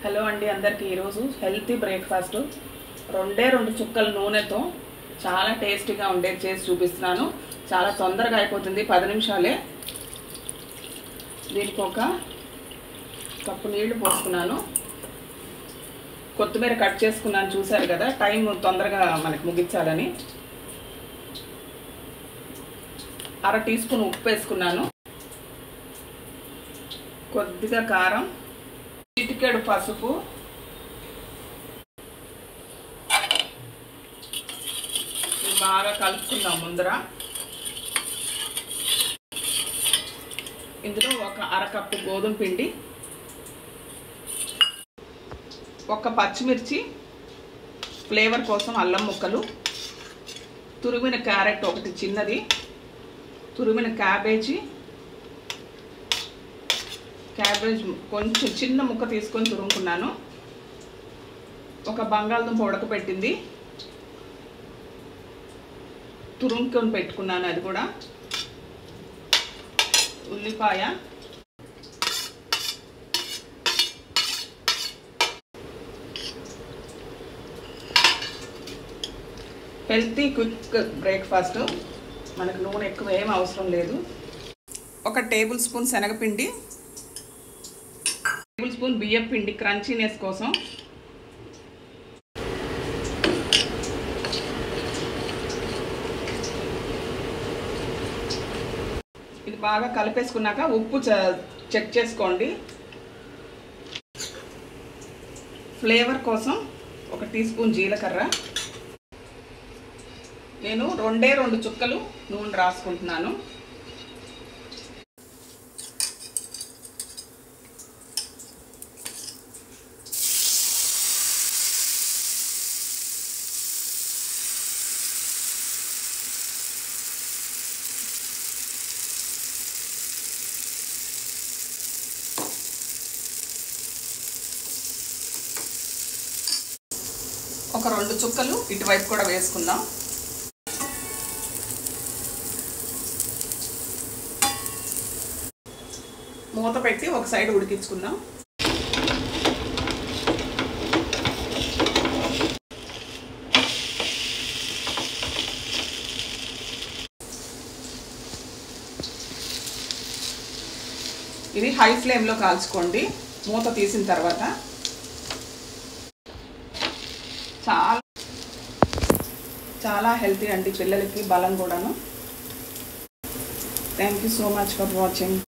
Hello అండి అందరికీ ఈరోజు హెల్తీ బ్రేక్ఫాస్ట్ రెండే రెండు చుక్కల నూనెతో చాలా టేస్టీగా ఉండేది చేసి చూపిస్తున్నాను. చాలా తొందరగా అయిపోతుంది, 10 నిమిషాలే. దీనికి ఒక కప్పు నీళ్లు పోసుకున్నాను. కొత్తిమీర కట్ చేసుకున్నాను, చూసారు కదా, టైం తొందరగా మనకి ముగించాలని. 1/2 టీ స్పూన్ ఉప్పు వేసుకున్నాను. కొద్దిగా కారం, చిటికెడు పసుపు, బాగా కలుపుకుందాం ముందర. ఇందులో ఒక 1/2 కప్పు గోధుమ పిండి, ఒక పచ్చిమిర్చి ఫ్లేవర్ కోసం, అల్లం ముక్కలు, తురిమిన క్యారెట్ ఒకటి చిన్నది, తురిమిన క్యాబేజీ కొంచెం చిన్న ముక్క తీసుకొని తురుముకున్నాను. ఒక బంగాళదుంప ఉడకపెట్టింది తురుముకొని పెట్టుకున్నాను, అది కూడా. ఉల్లిపాయ, హెల్తీ క్విక్ బ్రేక్ఫాస్ట్. మనకు నూనె ఎక్కువ ఏం అవసరం లేదు. 1 టేబుల్ స్పూన్ శనగపిండి, టేబుల్ స్పూన్ బియ్యం పిండి క్రంచీనెస్ కోసం. ఇది బాగా కలిపేసుకున్నాక ఉప్పు చెక్ చేసుకోండి. ఫ్లేవర్ కోసం 1 టీ స్పూన్ జీలకర్ర. నేను 2 చుక్కలు నూనె రాసుకుంటున్నాను. ఒక 2 చుక్కలు ఇటువైపు కూడా వేసుకుందాం. మూత పెట్టి ఒక సైడ్ ఉడికించుకుందాం. ఇది హై ఫ్లేమ్లో కాల్చుకోండి మూత తీసిన తర్వాత. చాలా హెల్తీ అండి, పిల్లలకి బలం కూడాను. Thank you so much for watching.